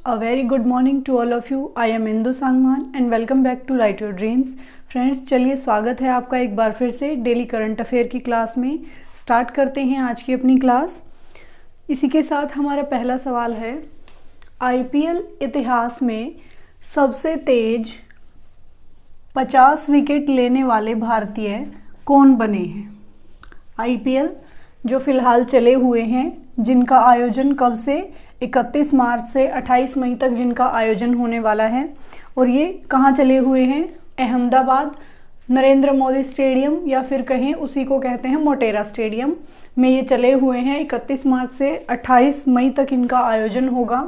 A very good morning to all of you. I am Indu Sangwan and welcome back to Light Your Dreams. Friends, चलिए स्वागत है आपका एक बार फिर से डेली करंट अफेयर की क्लास में। स्टार्ट करते हैं आज की अपनी क्लास। इसी के साथ हमारा पहला सवाल है, आईपीएल इतिहास में सबसे तेज 50 विकेट लेने वाले भारतीय कौन बने हैं? आईपीएल जो फिलहाल चले हुए हैं, जिनका आयोजन कब से 31 मार्च से 28 मई तक जिनका आयोजन होने वाला है, और ये कहाँ चले हुए हैं? अहमदाबाद नरेंद्र मोदी स्टेडियम या फिर कहें उसी को कहते हैं मोटेरा स्टेडियम में ये चले हुए हैं। 31 मार्च से 28 मई तक इनका आयोजन होगा।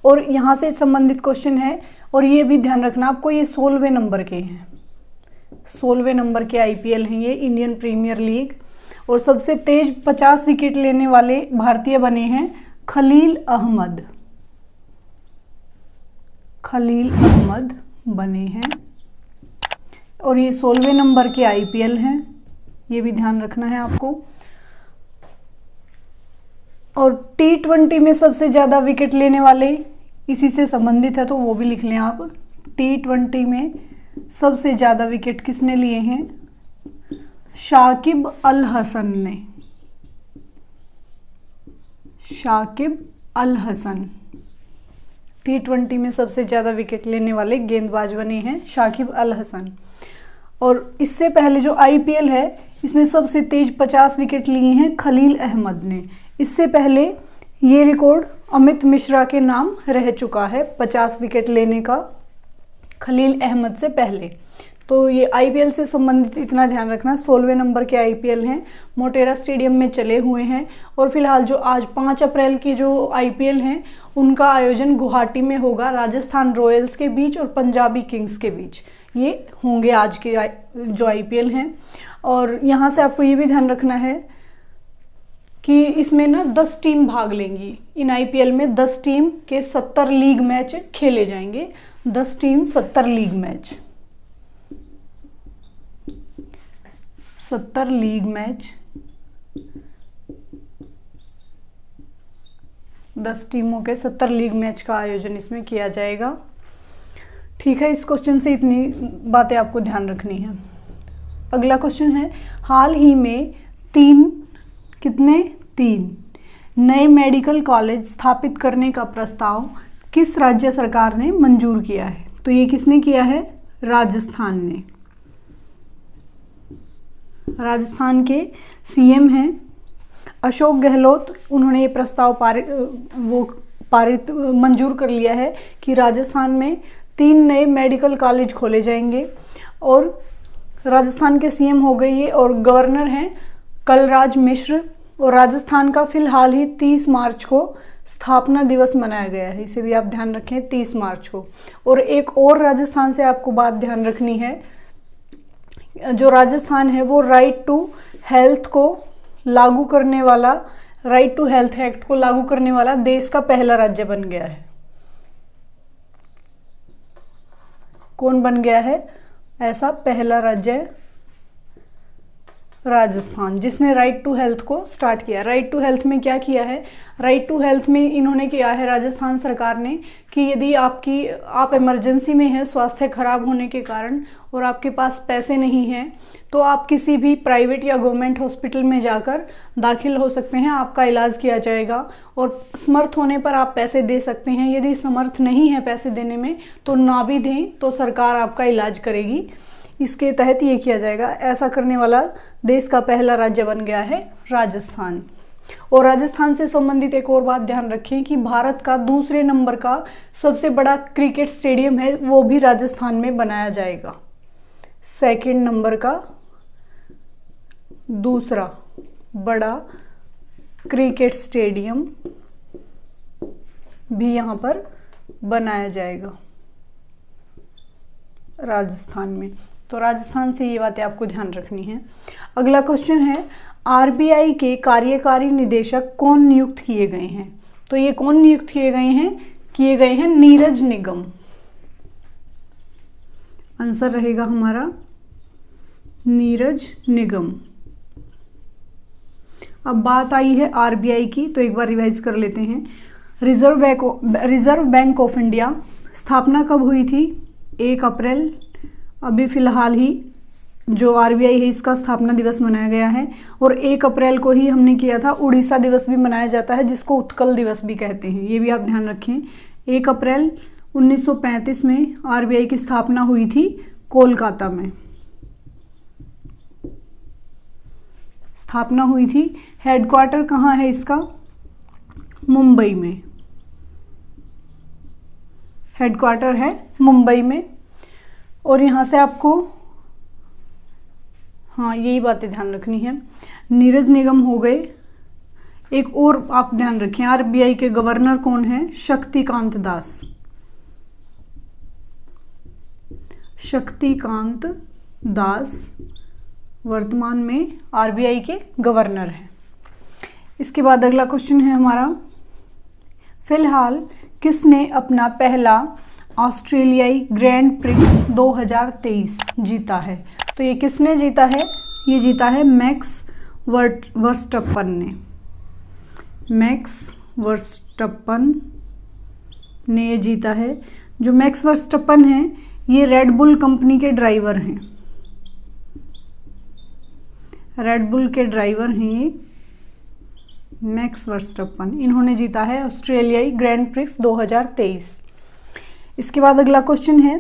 और यहाँ से संबंधित क्वेश्चन है, और ये भी ध्यान रखना आपको, ये 16वें नंबर के हैं, 16वें नंबर के आईपीएल हैं ये, इंडियन प्रीमियर लीग। और सबसे तेज 50 विकेट लेने वाले भारतीय बने हैं खलील अहमद बने हैं, और ये 16वें नंबर के आईपीएल हैं, ये भी ध्यान रखना है आपको। और T20 में सबसे ज़्यादा विकेट लेने वाले इसी से संबंधित है, तो वो भी लिख लें आप। T20 में सबसे ज़्यादा विकेट किसने लिए हैं? शाकिब अल हसन T20 में सबसे ज़्यादा विकेट लेने वाले गेंदबाज बने हैं शाकिब अल हसन। और इससे पहले जो आईपीएल है, इसमें सबसे तेज 50 विकेट लिए हैं खलील अहमद ने। इससे पहले ये रिकॉर्ड अमित मिश्रा के नाम रह चुका है 50 विकेट लेने का, खलील अहमद से पहले। तो ये आईपीएल से संबंधित इतना ध्यान रखना। 16वें नंबर के आईपीएल हैं, मोटेरा स्टेडियम में चले हुए हैं। और फिलहाल जो आज 5 अप्रैल की जो आईपीएल हैं, उनका आयोजन गुवाहाटी में होगा, राजस्थान रॉयल्स के बीच और पंजाबी किंग्स के बीच ये होंगे आज के जो आईपीएल हैं। और यहाँ से आपको ये भी ध्यान रखना है कि इसमें ना 10 टीम भाग लेंगी। इन आईपीएल में 10 टीम के 70 लीग मैच खेले जाएंगे। 10 team 70 league match, 70 league match, 10 टीमों के 70 लीग मैच का आयोजन इसमें किया जाएगा। ठीक है, इस क्वेश्चन से इतनी बातें आपको ध्यान रखनी है। अगला क्वेश्चन है, हाल ही में 3 नए मेडिकल कॉलेज स्थापित करने का प्रस्ताव किस राज्य सरकार ने मंजूर किया है? तो ये किसने किया है? राजस्थान ने। राजस्थान के सीएम हैं अशोक गहलोत, उन्होंने ये प्रस्ताव मंजूर कर लिया है कि राजस्थान में 3 नए मेडिकल कॉलेज खोले जाएंगे। और राजस्थान के सीएम हो गए ये, और गवर्नर हैं कलराज मिश्र। और राजस्थान का फिलहाल ही 30 मार्च को स्थापना दिवस मनाया गया है, इसे भी आप ध्यान रखें, 30 मार्च को। और एक और राजस्थान से आपको बात ध्यान रखनी है, जो राजस्थान है वो राइट टू हेल्थ को लागू करने वाला, राइट टू हेल्थ एक्ट को लागू करने वाला देश का पहला राज्य बन गया है। कौन बन गया है ऐसा पहला राज्य? राजस्थान, जिसने राइट टू हेल्थ को स्टार्ट किया। राइट टू हेल्थ में क्या किया है? राइट टू हेल्थ में इन्होंने किया है, राजस्थान सरकार ने, कि यदि आप इमरजेंसी में हैं स्वास्थ्य खराब होने के कारण और आपके पास पैसे नहीं हैं, तो आप किसी भी प्राइवेट या गवर्नमेंट हॉस्पिटल में जाकर दाखिल हो सकते हैं, आपका इलाज किया जाएगा। और समर्थ होने पर आप पैसे दे सकते हैं। यदि समर्थ नहीं है पैसे देने में, तो ना भी दें तो सरकार आपका इलाज करेगी। इसके तहत ये किया जाएगा। ऐसा करने वाला देश का पहला राज्य बन गया है राजस्थान। और राजस्थान से संबंधित एक और बात ध्यान रखें कि भारत का दूसरे नंबर का सबसे बड़ा क्रिकेट स्टेडियम है, वो भी राजस्थान में बनाया जाएगा। 2nd नंबर का दूसरा बड़ा क्रिकेट स्टेडियम भी यहाँ पर बनाया जाएगा राजस्थान में। तो राजस्थान से ये बातें आपको ध्यान रखनी है। अगला क्वेश्चन है, आरबीआई के कार्यकारी निदेशक कौन नियुक्त किए गए हैं? तो ये कौन नियुक्त किए गए हैं? किए गए हैं नीरज निगम। आंसर रहेगा हमारा नीरज निगम। अब बात आई है आरबीआई की, तो एक बार रिवाइज कर लेते हैं। रिजर्व बैंक ऑफ इंडिया स्थापना कब हुई थी? 1 अप्रैल। अभी फ़िलहाल ही जो आरबीआई है इसका स्थापना दिवस मनाया गया है। और 1 अप्रैल को ही हमने किया था उड़ीसा दिवस भी मनाया जाता है, जिसको उत्कल दिवस भी कहते हैं, ये भी आप ध्यान रखें। 1 अप्रैल 1935 में आरबीआई की स्थापना हुई थी कोलकाता में, स्थापना हुई थी। हेडक्वार्टर कहाँ है इसका? मुंबई में, हेडक्वार्टर है मुंबई में। और यहाँ से आपको हाँ यही बातें ध्यान रखनी है। नीरज निगम हो गए। एक और आप ध्यान रखें, आरबीआई के गवर्नर कौन है? शक्तिकांत दास। शक्तिकांत दास वर्तमान में आरबीआई के गवर्नर हैं। इसके बाद अगला क्वेश्चन है हमारा, फिलहाल किसने अपना पहला ऑस्ट्रेलियाई ग्रैंड प्रिक्स 2023 जीता है? तो ये किसने जीता है? ये जीता है मैक्स वर्स्टप्पन ने। मैक्स वर्स्टप्पन ने ये जीता है। जो मैक्स वर्स्टप्पन है ये रेड बुल कंपनी के ड्राइवर हैं। रेड बुल के ड्राइवर हैं ये मैक्स वर्स्टप्पन, इन्होंने जीता है ऑस्ट्रेलियाई ग्रैंड प्रिक्स 2023। इसके बाद अगला क्वेश्चन है,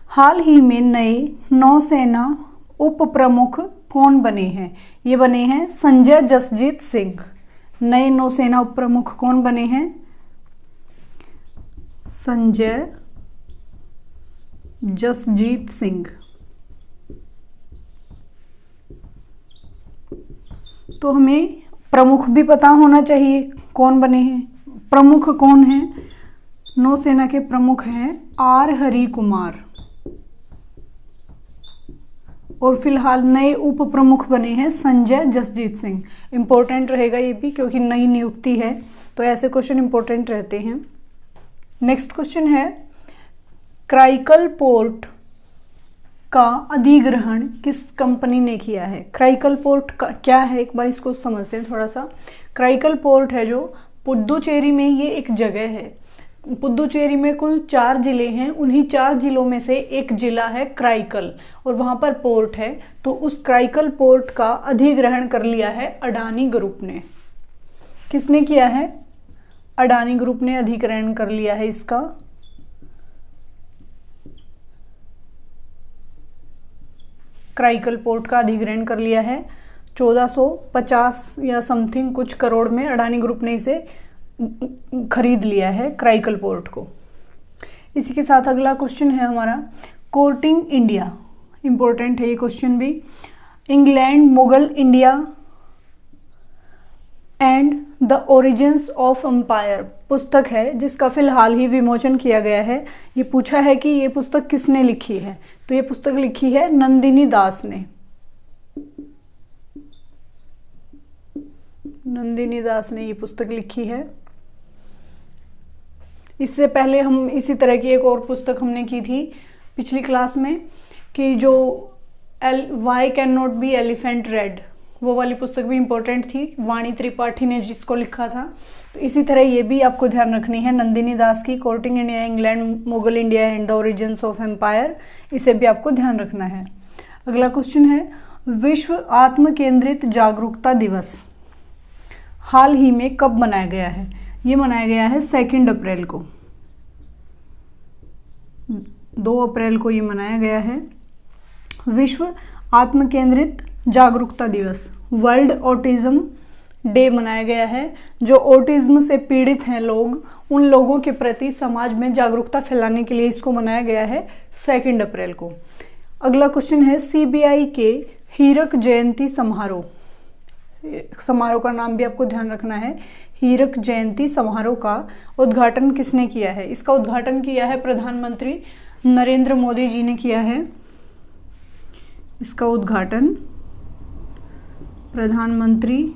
हाल ही में नए नौसेना उप प्रमुख कौन बने हैं? ये बने हैं संजय जसजीत सिंह। नए नौसेना उप प्रमुख कौन बने हैं? संजय जसजीत सिंह। तो हमें प्रमुख भी पता होना चाहिए कौन बने हैं। प्रमुख कौन है? नौसेना के प्रमुख हैं आर हरि कुमार। और फिलहाल नए उप प्रमुख बने हैं संजय जसजीत सिंह। इंपॉर्टेंट रहेगा ये भी, क्योंकि नई नियुक्ति है तो ऐसे क्वेश्चन इंपॉर्टेंट रहते हैं। नेक्स्ट क्वेश्चन है, क्राइकल पोर्ट का अधिग्रहण किस कंपनी ने किया है? क्राइकल पोर्ट का क्या है, एक बार इसको समझते हैं थोड़ा सा। क्राइकल पोर्ट है जो पुडुचेरी में, ये एक जगह है। पुडुचेरी में कुल 4 जिले हैं, उन्हीं 4 जिलों में से एक जिला है क्राइकल, और वहाँ पर पोर्ट है। तो उस क्राइकल पोर्ट का अधिग्रहण कर लिया है अडानी ग्रुप ने। किसने किया है? अडानी ग्रुप ने अधिग्रहण कर लिया है इसका। क्राइकल पोर्ट का अधिग्रहण कर लिया है 1450 या समथिंग कुछ करोड़ में अडानी ग्रुप ने इसे खरीद लिया है क्राइकल पोर्ट को। इसी के साथ अगला क्वेश्चन है हमारा, कोर्टिंग इंडिया। इंपॉर्टेंट है ये क्वेश्चन भी। England Mughal India and the origins of empire पुस्तक है जिसका फिलहाल ही विमोचन किया गया है। ये पूछा है कि ये पुस्तक किसने लिखी है? तो ये पुस्तक लिखी है नंदिनी दास ने। नंदिनी दास ने ये पुस्तक लिखी है। इससे पहले हम इसी तरह की एक और पुस्तक हमने की थी पिछली क्लास में, कि जो why can not be elephant red, वो वाली पुस्तक भी इम्पोर्टेंट थी, वाणी त्रिपाठी ने जिसको लिखा था। तो इसी तरह ये भी आपको ध्यान रखनी है, नंदिनी दास की courting India, England Mughal India and the origins of empire, इसे भी आपको ध्यान रखना है। अगला क्वेश्चन है, विश्व आत्म केंद्रित जागरूकता दिवस हाल ही में कब मनाया गया है? ये मनाया गया है 2 अप्रैल को। 2 अप्रैल को ये मनाया गया है विश्व आत्म केंद्रित जागरूकता दिवस। वर्ल्ड ऑटिज्म डे मनाया गया है। जो ऑटिज्म से पीड़ित हैं लोग, उन लोगों के प्रति समाज में जागरूकता फैलाने के लिए इसको मनाया गया है 2 अप्रैल को। अगला क्वेश्चन है, सीबीआई के हीरक जयंती समारोह का नाम भी आपको ध्यान रखना है। हीरक जयंती समारोह का उद्घाटन किसने किया है? इसका उद्घाटन किया है प्रधानमंत्री नरेंद्र मोदी जी ने किया है। इसका उद्घाटन प्रधानमंत्री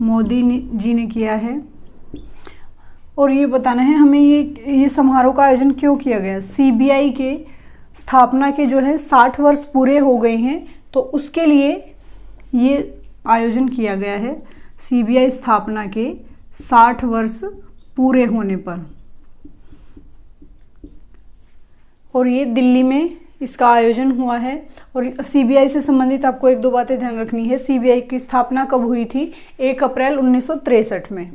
मोदी जी ने किया है। और ये बताना है हमें ये समारोह का आयोजन क्यों किया गया। सीबीआई के स्थापना के जो है 60 वर्ष पूरे हो गए हैं, तो उसके लिए ये आयोजन किया गया है। सीबीआई स्थापना के 60 वर्ष पूरे होने पर। और ये दिल्ली में इसका आयोजन हुआ है। और सीबीआई से संबंधित आपको एक दो बातें ध्यान रखनी है। सीबीआई की स्थापना कब हुई थी? 1 अप्रैल 1963 में।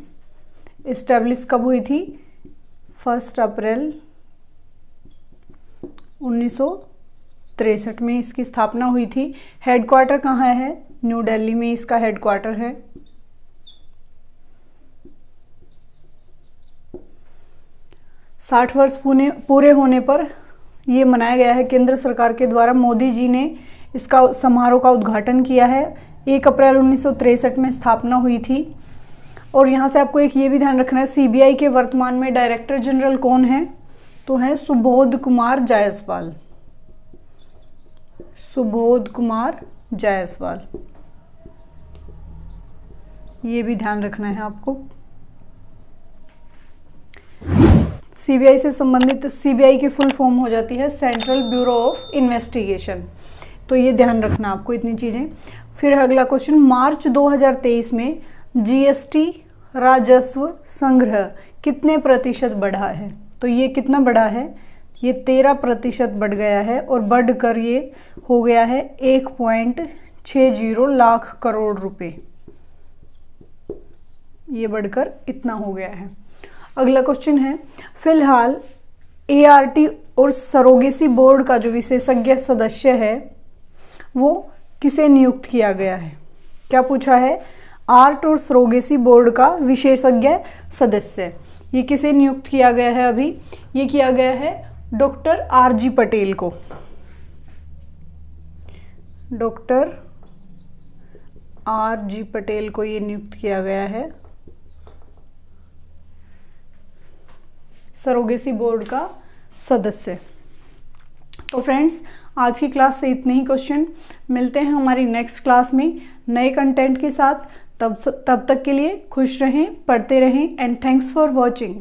इस्टेब्लिश कब हुई थी? 1 अप्रैल 1963 में इसकी स्थापना हुई थी। हेडक्वार्टर कहाँ है? न्यू दिल्ली में इसका हेडक्वार्टर है। साठ वर्ष पूरे होने पर ये मनाया गया है केंद्र सरकार के द्वारा। मोदी जी ने इसका समारोह का उद्घाटन किया है। 1 अप्रैल 1963 में स्थापना हुई थी। और यहाँ से आपको एक ये भी ध्यान रखना है, सीबीआई के वर्तमान में डायरेक्टर जनरल कौन है? तो है सुबोध कुमार जायसवाल। सुबोध कुमार जायसवाल, ये भी ध्यान रखना है आपको। सीबीआई से संबंधित, सीबीआई की फुल फॉर्म हो जाती है सेंट्रल ब्यूरो ऑफ इन्वेस्टिगेशन। तो ये ध्यान रखना आपको इतनी चीज़ें। फिर अगला क्वेश्चन, मार्च 2023 में जीएसटी राजस्व संग्रह कितने प्रतिशत बढ़ा है? तो ये कितना बढ़ा है? ये 13% बढ़ गया है और बढ़कर ये हो गया है 1.60 लाख करोड़ रुपए। ये बढ़कर इतना हो गया है। अगला क्वेश्चन है, फिलहाल एआरटी और सरोगेसी बोर्ड का जो विशेषज्ञ सदस्य है वो किसे नियुक्त किया गया है? क्या पूछा है? आर्ट और सरोगेसी बोर्ड का विशेषज्ञ सदस्य, ये किसे नियुक्त किया गया है? अभी ये किया गया है डॉक्टर आरजी पटेल को। डॉक्टर आरजी पटेल को ये नियुक्त किया गया है सरोगेसी बोर्ड का सदस्य। तो फ्रेंड्स, आज की क्लास से इतने ही क्वेश्चन। मिलते हैं हमारी नेक्स्ट क्लास में नए कंटेंट के साथ। तब तक के लिए खुश रहें, पढ़ते रहें एंड थैंक्स फॉर वॉचिंग।